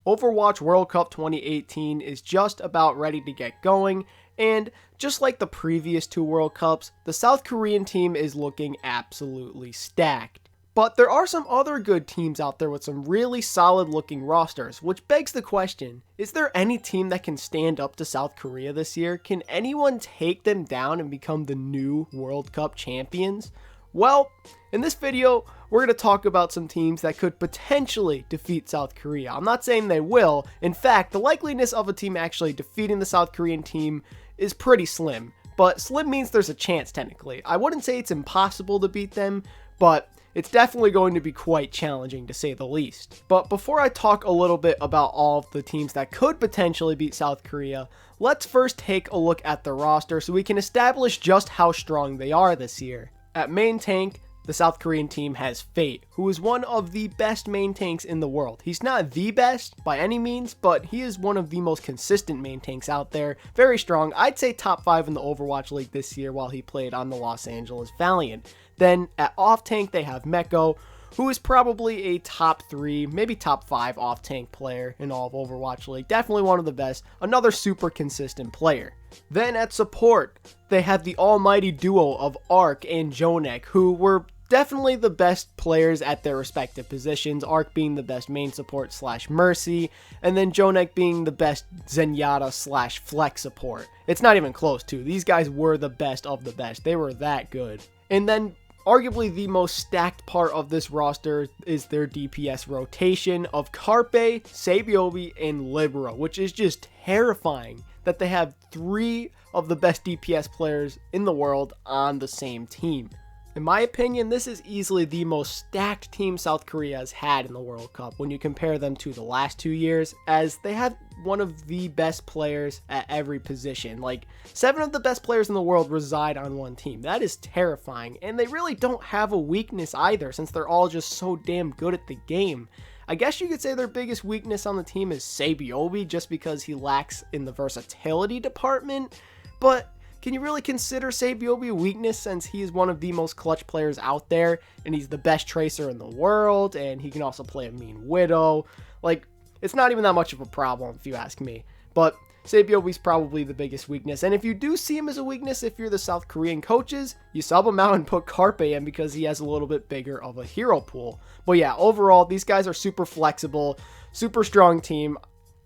Overwatch World Cup 2018 is just about ready to get going, and just like the previous two World Cups, the South Korean team is looking absolutely stacked. But there are some other good teams out there with some really solid looking rosters, which begs the question, is there any team that can stand up to South Korea this year? Can anyone take them down and become the new World Cup champions? Well, in this video, we're going to talk about some teams that could potentially defeat South Korea. I'm not saying they will. In fact, the likeliness of a team actually defeating the South Korean team is pretty slim. But slim means there's a chance, technically. I wouldn't say it's impossible to beat them, but it's definitely going to be quite challenging, to say the least. But before I talk a little bit about all of the teams that could potentially beat South Korea, let's first take a look at the roster so we can establish just how strong they are this year. At main tank, the South Korean team has Fate, who is one of the best main tanks in the world. He's not the best by any means, but he is one of the most consistent main tanks out there. Very strong. I'd say top 5 in the Overwatch League this year while he played on the Los Angeles Valiant. Then at off tank, they have Meko, who is probably a top 3, maybe top 5 off tank player in all of Overwatch League. Definitely one of the best. Another super consistent player. Then at support, they have the almighty duo of Arc and Jonek, who were definitely the best players at their respective positions, Arc being the best main support / Mercy, and then Jonek being the best Zenyatta / Flex support. It's not even close to. These guys were the best of the best. They were that good. And then arguably the most stacked part of this roster is their DPS rotation of Carpe, Sabiobi, and Libero, which is just terrifying that they have 3 of the best DPS players in the world on the same team. In my opinion, this is easily the most stacked team South Korea has had in the World Cup when you compare them to the last 2 years, as they have one of the best players at every position. Like, 7 of the best players in the world reside on one team. That is terrifying, and they really don't have a weakness either, since they're all just so damn good at the game. I guess you could say their biggest weakness on the team is Sabiobi, just because he lacks in the versatility department, but can you really consider Sabiobi a weakness since he is one of the most clutch players out there, and he's the best tracer in the world, and he can also play a mean Widow? Like, it's not even that much of a problem if you ask me, but Sabiobi's probably the biggest weakness, and if you do see him as a weakness, if you're the South Korean coaches, you sub him out and put Carpe in because he has a little bit bigger of a hero pool. But yeah, overall, these guys are super flexible, super strong team.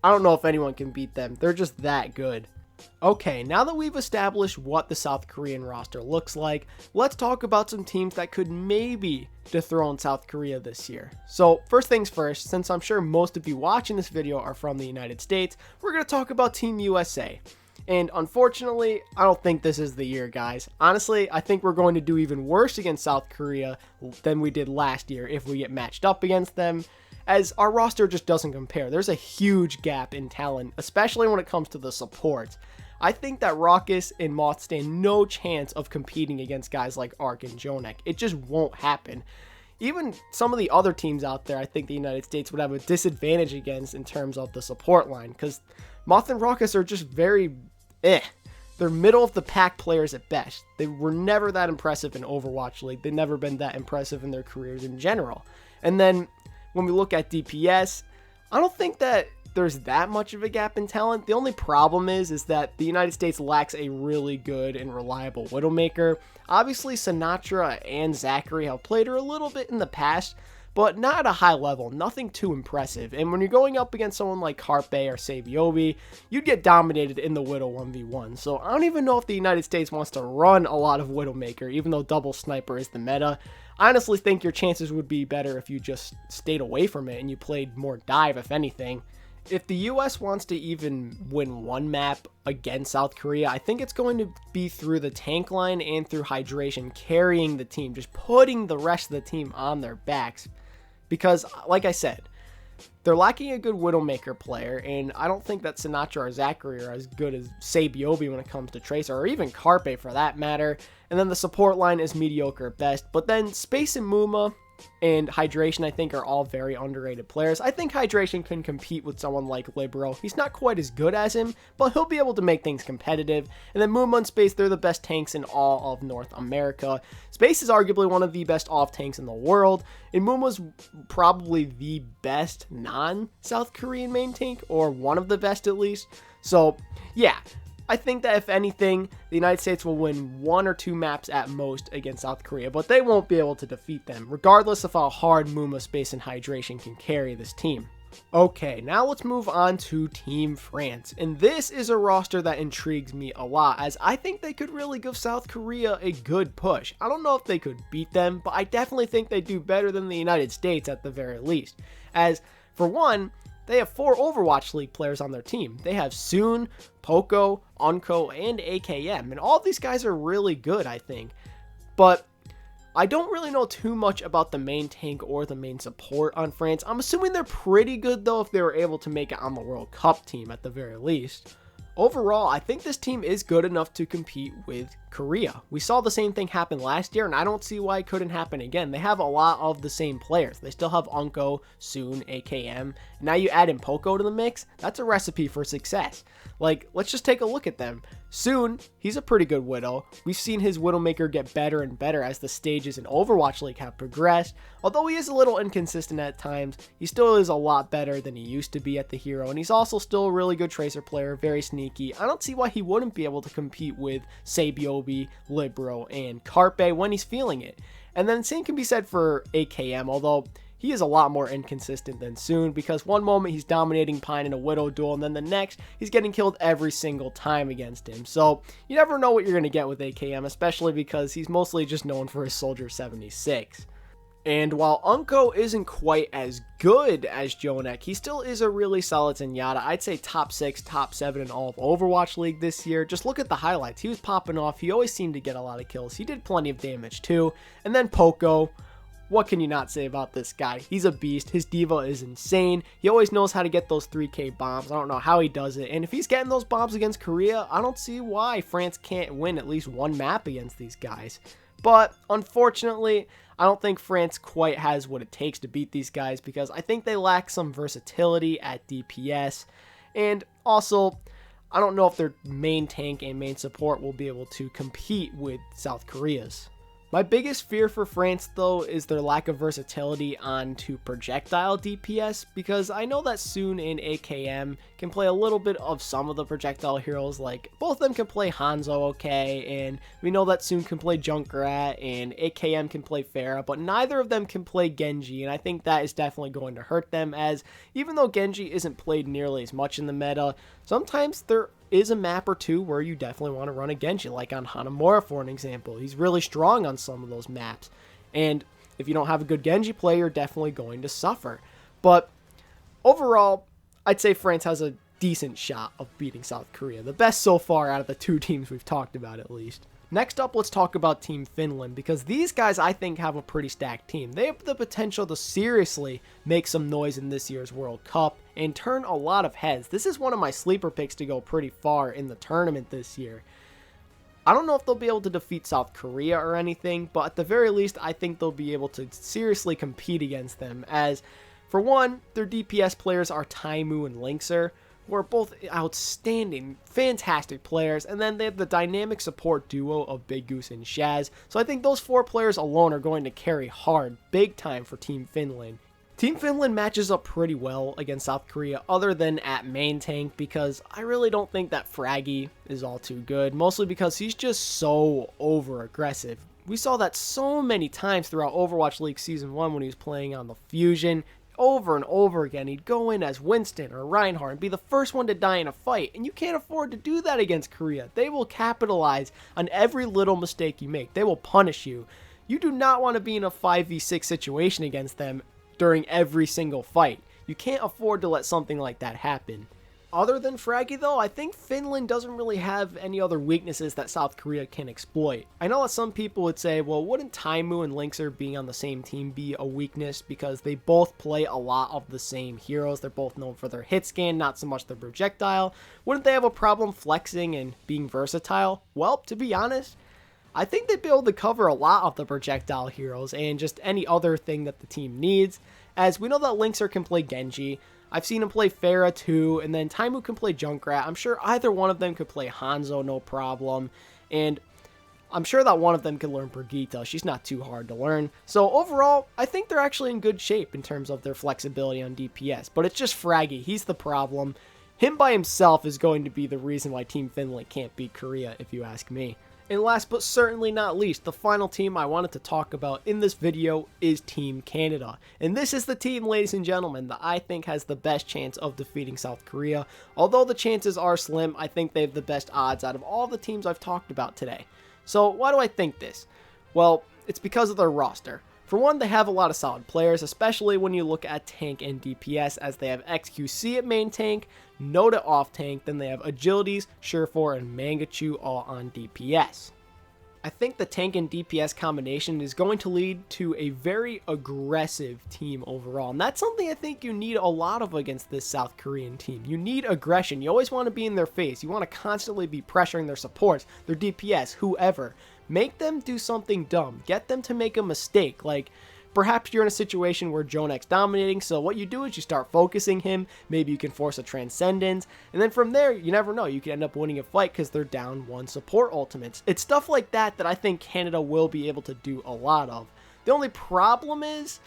I don't know if anyone can beat them. They're just that good. Okay, now that we've established what the South Korean roster looks like, let's talk about some teams that could maybe dethrone South Korea this year. So first things first, since I'm sure most of you watching this video are from the United States, we're going to talk about Team USA. And unfortunately, I don't think this is the year, guys. Honestly, I think we're going to do even worse against South Korea than we did last year if we get matched up against them, as our roster just doesn't compare. There's a huge gap in talent, especially when it comes to the support. I think that Raucus and Moth stand no chance of competing against guys like Arc and Jonek. It just won't happen. Even some of the other teams out there, I think the United States would have a disadvantage against in terms of the support line, because Moth and Raucus are just very They're middle of the pack players at best. They were never that impressive in Overwatch League. They've never been that impressive in their careers in general. And then when we look at DPS, I don't think that there's that much of a gap in talent. The only problem is that the United States lacks a really good and reliable Widowmaker. Obviously, Sinatra and Zachary have played her a little bit in the past, but not at a high level, nothing too impressive. And when you're going up against someone like Carpe or Sabiobi, you'd get dominated in the Widow 1v1. So I don't even know if the United States wants to run a lot of Widowmaker, even though double sniper is the meta. I honestly think your chances would be better if you just stayed away from it and you played more dive, if anything. If the US wants to even win one map against South Korea, I think it's going to be through the tank line and through hydration, carrying the team, just putting the rest of the team on their backs. Because, like I said, they're lacking a good Widowmaker player, and I don't think that Sinatra or Zachary are as good as Sabiobi when it comes to Tracer, or even Carpe for that matter. And then the support line is mediocre at best, but then Space and Muma and Hydration, I think, are all very underrated players. I think Hydration can compete with someone like Libero. He's not quite as good as him, but he'll be able to make things competitive. And then Moonma and Space, they're the best tanks in all of North America. Space is arguably one of the best off tanks in the world, and Moonma's probably the best non-South Korean main tank, or one of the best at least. So, yeah. I think that if anything, the United States will win 1 or 2 maps at most against South Korea, but they won't be able to defeat them, regardless of how hard Moonma, Space, and Hydration can carry this team. Okay, now let's move on to Team France, and this is a roster that intrigues me a lot, as I think they could really give South Korea a good push. I don't know if they could beat them, but I definitely think they do better than the United States at the very least, as, for one, they have 4 Overwatch League players on their team. They have Soon, Poco, Unco, and AKM, and all of these guys are really good, I think. But I don't really know too much about the main tank or the main support on France. I'm assuming they're pretty good, though, if they were able to make it on the World Cup team at the very least. Overall, I think this team is good enough to compete with Korea. We saw the same thing happen last year, and I don't see why it couldn't happen again. They have a lot of the same players. They still have Unco, Soon, AKM. Now you add in Poco to the mix, that's a recipe for success. Like, let's just take a look at them. Soon, he's a pretty good Widow. We've seen his Widowmaker get better and better as the stages in Overwatch League have progressed. Although he is a little inconsistent at times, he still is a lot better than he used to be at the hero, and he's also still a really good Tracer player, very sneaky. I don't see why he wouldn't be able to compete with Sabiobi, Libero, and Carpe when he's feeling it. And then same can be said for AKM, although he is a lot more inconsistent than Soon, because one moment he's dominating Pine in a Widow duel, and then the next he's getting killed every single time against him. So you never know what you're going to get with AKM, especially because he's mostly just known for his Soldier 76. And while Unco isn't quite as good as Jonek, he still is a really solid Zenyatta. I'd say top 6, top 7 in all of Overwatch League this year. Just look at the highlights. He was popping off. He always seemed to get a lot of kills. He did plenty of damage too. And then Poco. What can you not say about this guy? He's a beast. His diva is insane. He always knows how to get those 3K bombs. I don't know how he does it. And if he's getting those bombs against Korea, I don't see why France can't win at least one map against these guys. But unfortunately, I don't think France quite has what it takes to beat these guys, because I think they lack some versatility at DPS. And also, I don't know if their main tank and main support will be able to compete with South Korea's. My biggest fear for France, though, is their lack of versatility onto projectile DPS, because I know that Soon and AKM can play a little bit of some of the projectile heroes. Like, both of them can play Hanzo okay, and we know that Soon can play Junkrat, and AKM can play Pharah, but neither of them can play Genji, and I think that is definitely going to hurt them, as even though Genji isn't played nearly as much in the meta, sometimes there is a map or two where you definitely want to run a Genji, like on Hanamura for an example. He's really strong on some of those maps, and if you don't have a good Genji play, you're definitely going to suffer. But overall, I'd say France has a decent shot of beating South Korea, the best so far out of the 2 teams we've talked about at least. Next up, let's talk about Team Finland, because these guys, I think, have a pretty stacked team. They have the potential to seriously make some noise in this year's World Cup and turn a lot of heads. This is one of my sleeper picks to go pretty far in the tournament this year. I don't know if they'll be able to defeat South Korea or anything, but at the very least, I think they'll be able to seriously compete against them, as, for one, their DPS players are Taimu and Linkser, who are both outstanding, fantastic players, and then they have the dynamic support duo of Big Goose and Shaz, so I think those 4 players alone are going to carry hard, big time for Team Finland. Team Finland matches up pretty well against South Korea, other than at main tank, because I really don't think that Fraggy is all too good, mostly because he's just so over-aggressive. We saw that so many times throughout Overwatch League Season 1 when he was playing on the Fusion. Over and over again, he'd go in as Winston or Reinhardt and be the first one to die in a fight, and you can't afford to do that against Korea. They will capitalize on every little mistake you make. They will punish you. You do not want to be in a 5v6 situation against them during every single fight. You can't afford to let something like that happen. Other than Fraggy, though, I think Finland doesn't really have any other weaknesses that South Korea can exploit. I know that some people would say, well, wouldn't Taimu and Linkser being on the same team be a weakness, because they both play a lot of the same heroes. They're both known for their hit scan, not so much their projectile. Wouldn't they have a problem flexing and being versatile? Well, to be honest, I think they'd be able to cover a lot of the projectile heroes and just any other thing that the team needs, as we know that Linkser can play Genji. I've seen him play Pharah too, and then Taimu can play Junkrat. I'm sure either one of them could play Hanzo no problem, and I'm sure that one of them can learn Brigitte. She's not too hard to learn. So overall, I think they're actually in good shape in terms of their flexibility on DPS, but it's just Fraggy. He's the problem. Him by himself is going to be the reason why Team Finland can't beat Korea, if you ask me. And last but certainly not least, the final team I wanted to talk about in this video is Team Canada. And this is the team, ladies and gentlemen, that I think has the best chance of defeating South Korea. Although the chances are slim, I think they have the best odds out of all the teams I've talked about today. So why do I think this? Well, it's because of their roster. For one, they have a lot of solid players, especially when you look at tank and DPS, as they have XQC at main tank, Noda off tank, then they have Agilities, Surefour, and Mangachu all on DPS. I think the tank and DPS combination is going to lead to a very aggressive team overall, and that's something I think you need a lot of against this South Korean team. You need aggression. You always want to be in their face. You want to constantly be pressuring their supports, their DPS, whoever. Make them do something dumb. Get them to make a mistake. Like, perhaps you're in a situation where Jonek's dominating, so what you do is you start focusing him. Maybe you can force a Transcendence, and then from there, you never know. You can end up winning a fight because they're down one support ultimates. It's stuff like that that I think Canada will be able to do a lot of. The only problem is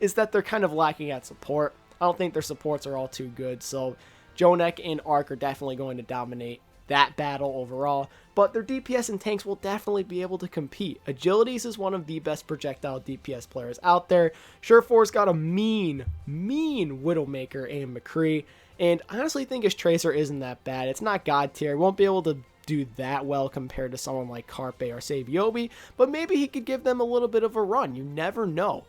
that they're kind of lacking at support. I don't think their supports are all too good, so Jonek and Arc are definitely going to dominate that battle overall, but their DPS and tanks will definitely be able to compete. Agilities is one of the best projectile DPS players out there. Surefour's got a mean Widowmaker and McCree, and I honestly think his Tracer isn't that bad. It's not god tier. He won't be able to do that well compared to someone like Carpe or Sabiobi, but maybe he could give them a little bit of a run. You never know.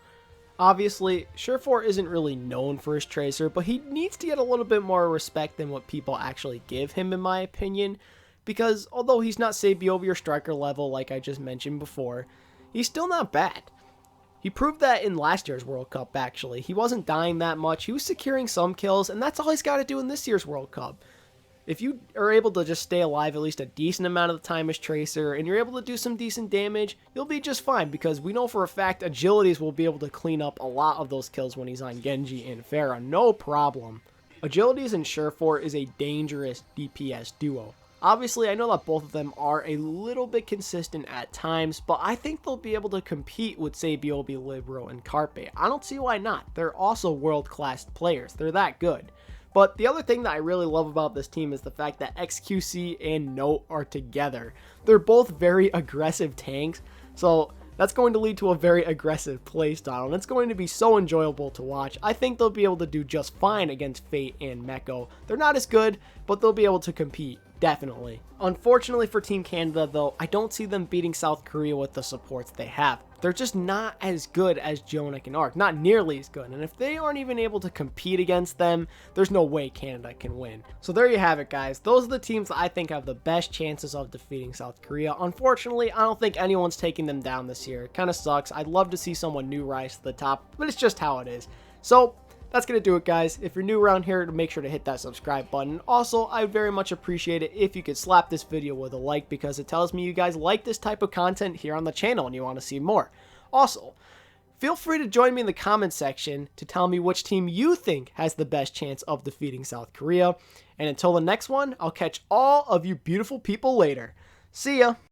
Obviously, Surefour isn't really known for his Tracer, but he needs to get a little bit more respect than what people actually give him, in my opinion, because although he's not Sabiobi or Striker level like I just mentioned before, he's still not bad. He proved that in last year's World Cup, actually. He wasn't dying that much, he was securing some kills, and that's all he's got to do in this year's World Cup. If you are able to just stay alive at least a decent amount of the time as Tracer, and you're able to do some decent damage, you'll be just fine, because we know for a fact Agilities will be able to clean up a lot of those kills when he's on Genji and Pharah, no problem. Agilities and Surefour is a dangerous DPS duo. Obviously, I know that both of them are a little bit consistent at times, but I think they'll be able to compete with Sabiobi, Libero, and Carpe. I don't see why not. They're also world-class players. They're that good. But the other thing that I really love about this team is the fact that XQC and Note are together. They're both very aggressive tanks, so that's going to lead to a very aggressive playstyle, and it's going to be so enjoyable to watch. I think they'll be able to do just fine against Fate and Meko. They're not as good, but they'll be able to compete, definitely. Unfortunately for Team Canada, though, I don't see them beating South Korea with the supports they have. They're just not as good as Jonek and Arc, not nearly as good, and if they aren't even able to compete against them, there's no way Canada can win. So there you have it, guys. Those are the teams that I think have the best chances of defeating South Korea. Unfortunately, I don't think anyone's taking them down this year. It kind of sucks. I'd love to see someone new rise to the top, but it's just how it is. So that's going to do it, guys. If you're new around here, make sure to hit that subscribe button. Also, I would very much appreciate it if you could slap this video with a like, because it tells me you guys like this type of content here on the channel and you want to see more. Also, feel free to join me in the comment section to tell me which team you think has the best chance of defeating South Korea. And until the next one, I'll catch all of you beautiful people later. See ya!